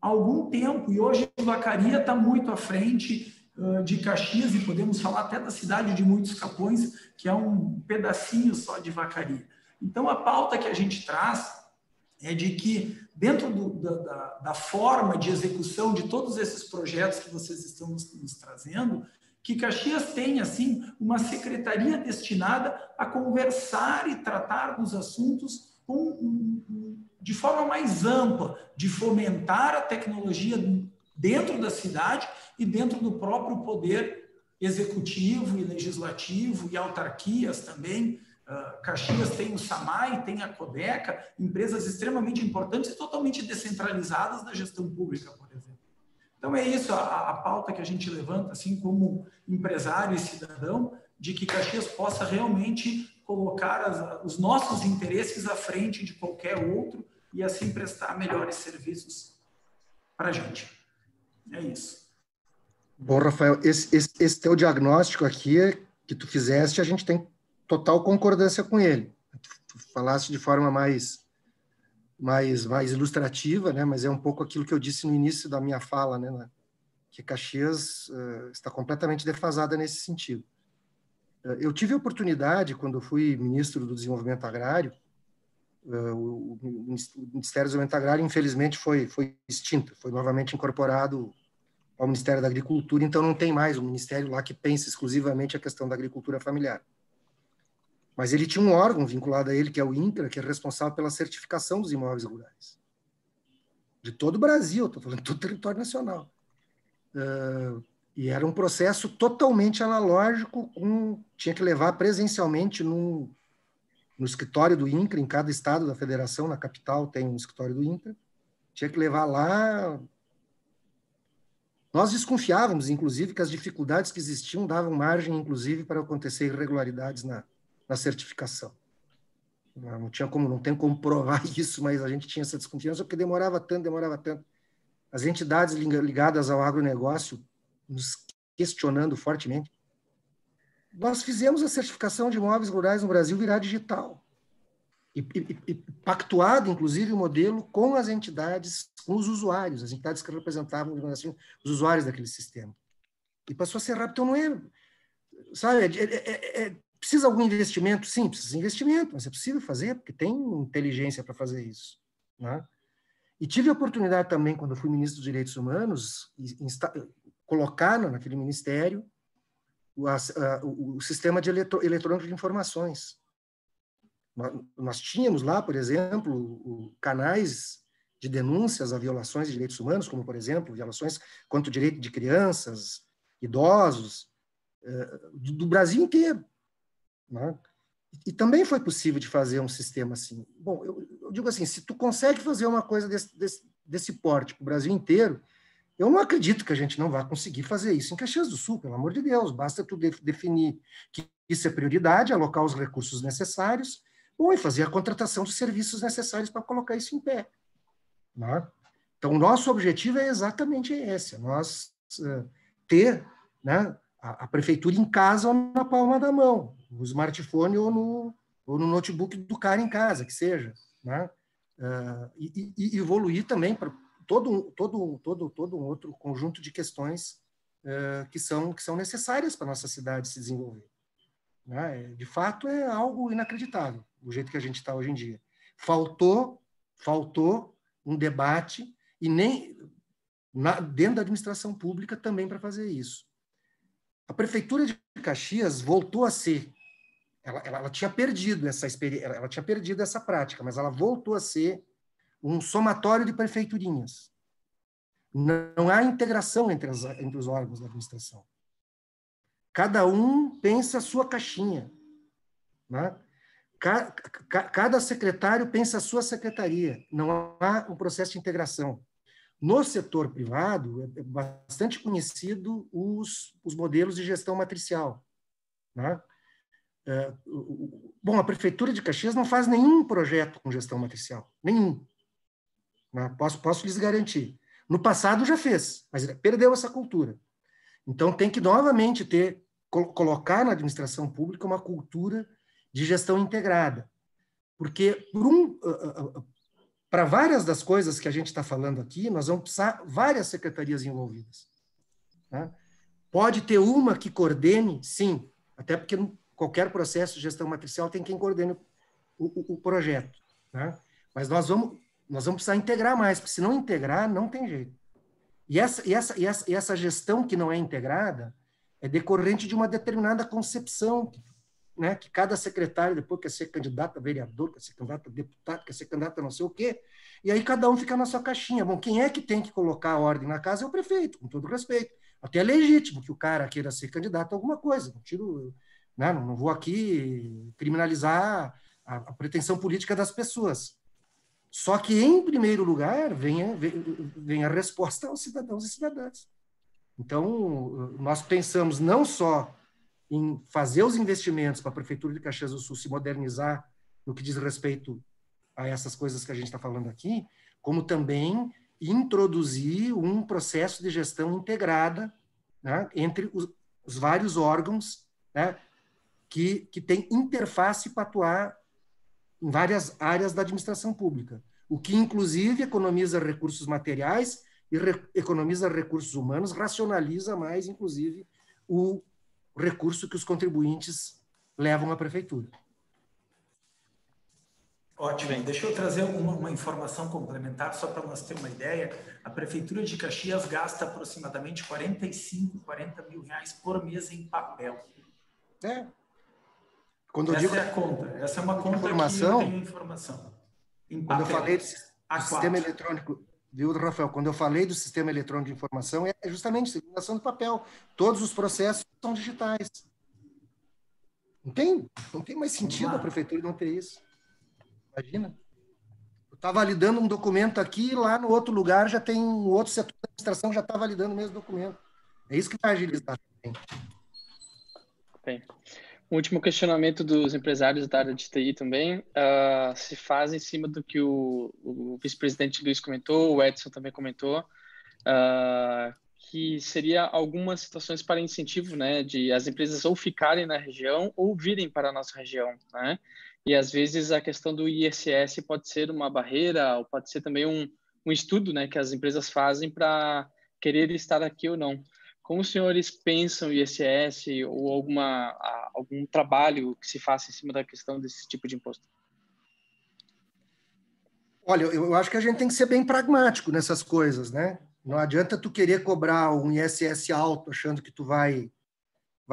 há algum tempo, e hoje Vacaria está muito à frente de Caxias, e podemos falar até da cidade de Muitos Capões, que é um pedacinho só de Vacaria. Então, a pauta que a gente traz é de que, dentro da forma de execução de todos esses projetos que vocês estão nos trazendo, que Caxias tenha, assim, uma secretaria destinada a conversar e tratar dos assuntos de forma mais ampla, de fomentar a tecnologia dentro da cidade e dentro do próprio poder executivo e legislativo e autarquias também. Caxias tem o SAMAI, tem a Codeca, empresas extremamente importantes e totalmente descentralizadas da gestão pública, por exemplo. Então, é isso a pauta que a gente levanta, assim, como empresário e cidadão, de que Caxias possa realmente colocar os nossos interesses à frente de qualquer outro e, assim, prestar melhores serviços para a gente. É isso. Bom, Rafael, esse teu diagnóstico aqui que tu fizeste, a gente tem total concordância com ele. Tu falaste de forma mais ilustrativa, né? Mas é um pouco aquilo que eu disse no início da minha fala, né? Que Caxias está completamente defasada nesse sentido. Eu tive a oportunidade, quando eu fui ministro do Desenvolvimento Agrário, o Ministério do Desenvolvimento Agrário, infelizmente, foi extinto, foi novamente incorporado ao Ministério da Agricultura, então não tem mais um ministério lá que pensa exclusivamente a questão da agricultura familiar. Mas ele tinha um órgão vinculado a ele, que é o INCRA, que é responsável pela certificação dos imóveis rurais. De todo o Brasil, estou falando de todo o território nacional. E era um processo totalmente analógico, tinha que levar presencialmente no escritório do INCRA, em cada estado da federação, na capital tem um escritório do INCRA, tinha que levar lá. Nós desconfiávamos, inclusive, que as dificuldades que existiam davam margem, inclusive, para acontecer irregularidades na certificação. Não tem como provar isso, mas a gente tinha essa desconfiança, porque demorava tanto. As entidades ligadas ao agronegócio nos questionando fortemente. Nós fizemos a certificação de imóveis rurais no Brasil virar digital. E pactuado, inclusive, o modelo com as entidades, com os usuários, as entidades que representavam, assim, os usuários daquele sistema. E passou a ser rápido. Então, não é... Sabe, precisa algum investimento? Sim, precisa de investimento, mas é possível fazer, porque tem inteligência para fazer isso, né? E tive a oportunidade também, quando eu fui ministro dos Direitos Humanos, colocar naquele ministério o sistema de eletrônico de informações. Nós tínhamos lá, por exemplo, canais de denúncias a violações de direitos humanos, como, por exemplo, violações contra o direito de crianças, idosos, do Brasil inteiro, né? E também foi possível de fazer um sistema assim. Bom, eu digo assim, se tu consegue fazer uma coisa desse porte para o Brasil inteiro, eu não acredito que a gente não vá conseguir fazer isso em Caxias do Sul, pelo amor de Deus. Basta tu definir que isso é prioridade, alocar os recursos necessários, ou e fazer a contratação dos serviços necessários para colocar isso em pé, né? Então, o nosso objetivo é exatamente esse, nós ter, né, a prefeitura em casa ou na palma da mão, no smartphone ou no notebook do cara em casa, que seja, né? E evoluir também para todo um outro conjunto de questões que são necessárias para a nossa cidade se desenvolver, né? De fato, é algo inacreditável, o jeito que a gente está hoje em dia. Faltou um debate, e nem dentro da administração pública também para fazer isso. A Prefeitura de Caxias voltou a ser, ela tinha perdido essa experiência, ela tinha perdido essa prática, mas ela voltou a ser um somatório de prefeiturinhas. Não há integração entre os órgãos da administração. Cada um pensa a sua caixinha, né? Cada secretário pensa a sua secretaria. Não há um processo de integração. No setor privado, é bastante conhecido os modelos de gestão matricial, né? Bom, a Prefeitura de Caxias não faz nenhum projeto com gestão matricial. Nenhum. Né? Posso lhes garantir. No passado já fez, mas perdeu essa cultura. Então, tem que novamente colocar na administração pública uma cultura de gestão integrada. Porque, para várias das coisas que a gente está falando aqui, nós vamos precisar várias secretarias envolvidas, né? Pode ter uma que coordene, sim, até porque qualquer processo de gestão matricial tem quem coordene o projeto, né? Mas nós vamos precisar integrar mais, porque se não integrar, não tem jeito. E essa gestão que não é integrada é decorrente de uma determinada concepção, né, que cada secretário depois quer ser candidato a vereador, quer ser candidato a deputado, quer ser candidato a não sei o quê, e aí cada um fica na sua caixinha. Bom, quem é que tem que colocar a ordem na casa é o prefeito, com todo respeito. Até é legítimo que o cara queira ser candidato a alguma coisa. Não vou aqui criminalizar a pretensão política das pessoas. Só que, em primeiro lugar, vem a resposta aos cidadãos e cidadãs. Então, nós pensamos não só em fazer os investimentos para a Prefeitura de Caxias do Sul se modernizar no que diz respeito a essas coisas que a gente está falando aqui, como também introduzir um processo de gestão integrada, né, entre os vários órgãos, né, que tem interface para atuar em várias áreas da administração pública, o que, inclusive, economiza recursos materiais e economiza recursos humanos, racionaliza mais, inclusive, o recurso que os contribuintes levam à prefeitura. Ótimo. Deixa eu trazer uma informação complementar, só para nós ter uma ideia. A Prefeitura de Caxias gasta aproximadamente 40 mil reais por mês em papel. Essa é a conta. Essa é uma conta que eu tenho informação. Em papel. Quando eu falei do sistema eletrônico, viu, Rafael? Quando eu falei do sistema eletrônico de informação, é justamente simulação do papel. Todos os processos são digitais. Não tem mais sentido a prefeitura não ter isso. Imagina. Eu estava validando um documento aqui e lá no outro lugar já tem um outro setor da administração que já está validando o mesmo documento. É isso que vai agilizar também. Bem, o último questionamento dos empresários da área de TI também se faz em cima do que o vice-presidente Luiz comentou, o Edson também comentou, que seria algumas situações para incentivo, né, de as empresas ou ficarem na região ou virem para a nossa região, né? E às vezes a questão do ISS pode ser uma barreira, ou pode ser também um estudo, né, que as empresas fazem para querer estar aqui ou não. Como os senhores pensam ISS ou algum trabalho que se faça em cima da questão desse tipo de imposto? Olha, eu acho que a gente tem que ser bem pragmático nessas coisas, né? Não adianta tu querer cobrar um ISS alto achando que tu vai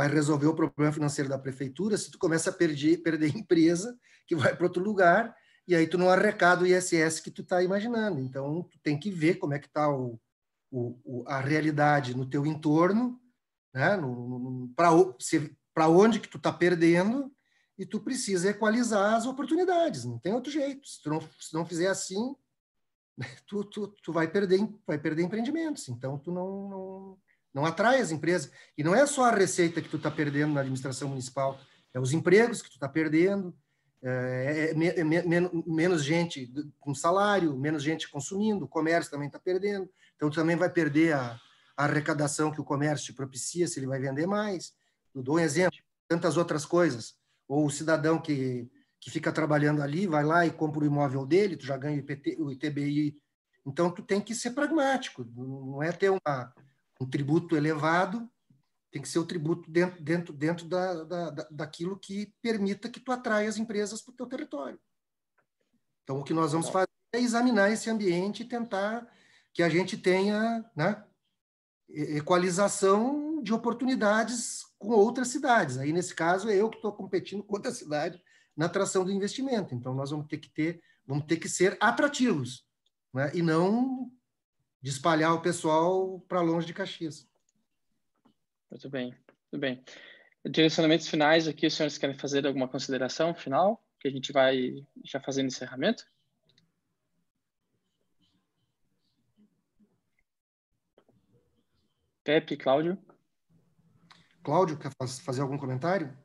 resolver o problema financeiro da prefeitura se tu começa a perder empresa que vai para outro lugar e aí tu não arrecada o ISS que tu está imaginando. Então, tu tem que ver como é que está a realidade no teu entorno, né? Para onde que tu está perdendo e tu precisa equalizar as oportunidades. Não tem outro jeito. Se tu não fizer assim, tu vai perder empreendimentos. Então, tu não atrai as empresas. E não é só a receita que tu está perdendo na administração municipal, é os empregos que tu está perdendo, menos gente com salário, menos gente consumindo, o comércio também está perdendo. Então, tu também vai perder a arrecadação que o comércio te propicia, se ele vai vender mais. Eu dou um exemplo, tantas outras coisas. Ou o cidadão que fica trabalhando ali, vai lá e compra o imóvel dele, tu já ganha o ITBI. Então, tu tem que ser pragmático, não é ter um tributo elevado, tem que ser o tributo dentro daquilo que permita que tu atraia as empresas para o teu território. Então, o que nós vamos fazer é examinar esse ambiente e tentar que a gente tenha, né, equalização de oportunidades com outras cidades. Aí, nesse caso, é eu que estou competindo com outra cidade na atração do investimento. Então, nós vamos ter que ser atrativos, né, e não de espalhar o pessoal para longe de Caxias. Muito bem, muito bem. Direcionamentos finais aqui, os senhores querem fazer alguma consideração final? Que a gente vai já fazendo encerramento? Pepe, Cláudio? Cláudio, quer fazer algum comentário?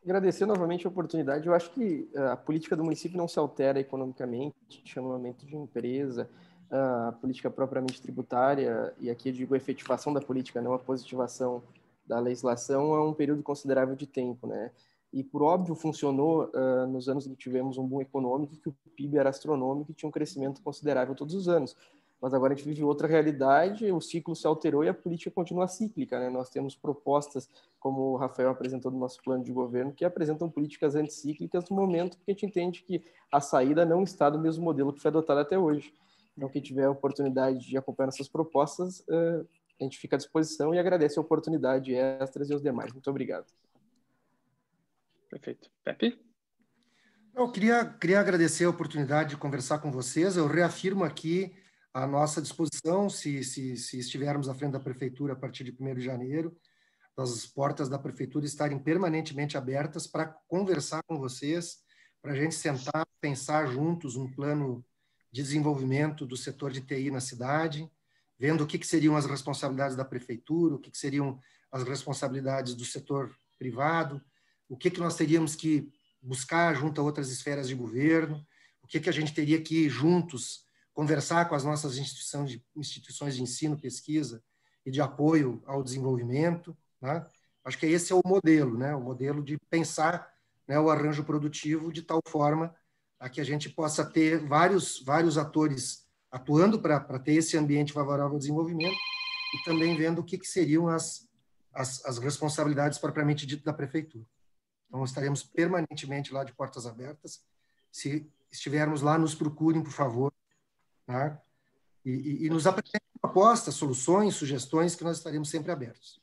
Agradecer novamente a oportunidade. Eu acho que a política do município não se altera economicamente, chamamento de empresa, a política propriamente tributária, e aqui eu digo a efetivação da política, não a positivação da legislação, é um período considerável de tempo, né? E, por óbvio, funcionou nos anos em que tivemos um boom econômico, que o PIB era astronômico e tinha um crescimento considerável todos os anos. Mas agora a gente vive outra realidade, o ciclo se alterou e a política continua cíclica, né? Nós temos propostas, como o Rafael apresentou no nosso plano de governo, que apresentam políticas anticíclicas no momento que a gente entende que a saída não está do mesmo modelo que foi adotado até hoje. Então, quem tiver a oportunidade de acompanhar essas propostas, a gente fica à disposição e agradece a oportunidade extras e os demais. Muito obrigado. Perfeito. Pepe? Eu queria agradecer a oportunidade de conversar com vocês. Eu reafirmo aqui a nossa disposição, se estivermos à frente da Prefeitura a partir de 1º de janeiro, as portas da Prefeitura estarem permanentemente abertas para conversar com vocês, para a gente sentar, pensar juntos um plano de desenvolvimento do setor de TI na cidade, vendo o que seriam as responsabilidades da Prefeitura, o que seriam as responsabilidades do setor privado, o que nós teríamos que buscar junto a outras esferas de governo, o que a gente teria que, juntos, conversar com as nossas instituições de ensino, pesquisa e de apoio ao desenvolvimento, né? Acho que esse é o modelo, né? O modelo de pensar, né, o arranjo produtivo de tal forma a que a gente possa ter vários atores atuando para ter esse ambiente favorável ao desenvolvimento e também vendo o que seriam as as responsabilidades propriamente dito da prefeitura. Então, estaremos permanentemente lá de portas abertas. Se estivermos lá, nos procurem, por favor, tá? E nos apresentem propostas, soluções, sugestões, que nós estaremos sempre abertos.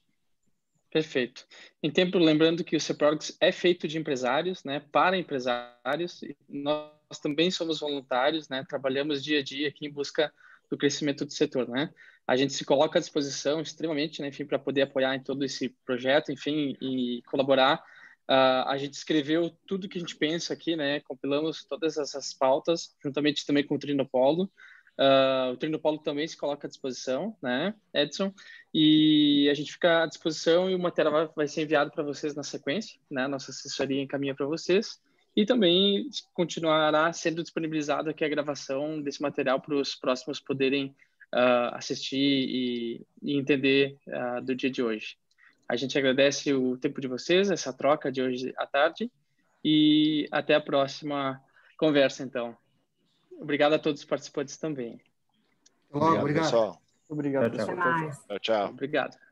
Perfeito. Em tempo, lembrando que o CPROGS é feito de empresários, né, para empresários, e nós também somos voluntários, né, trabalhamos dia a dia aqui em busca do crescimento do setor, né. A gente se coloca à disposição extremamente, né, enfim, para poder apoiar em todo esse projeto, enfim, e colaborar. A gente escreveu tudo que a gente pensa aqui, né, compilamos todas essas pautas, juntamente também com o Trinopolo. O Trinopolo também se coloca à disposição, né, Edson? E a gente fica à disposição e o material vai ser enviado para vocês na sequência, né? Nossa assessoria encaminha para vocês. E também continuará sendo disponibilizado aqui a gravação desse material para os próximos poderem assistir e entender do dia de hoje. A gente agradece o tempo de vocês, essa troca de hoje à tarde, e até a próxima conversa, então. Obrigado a todos os participantes também. Obrigado, pessoal. Obrigado, Tchau, pessoal. Tchau, tchau. Obrigado.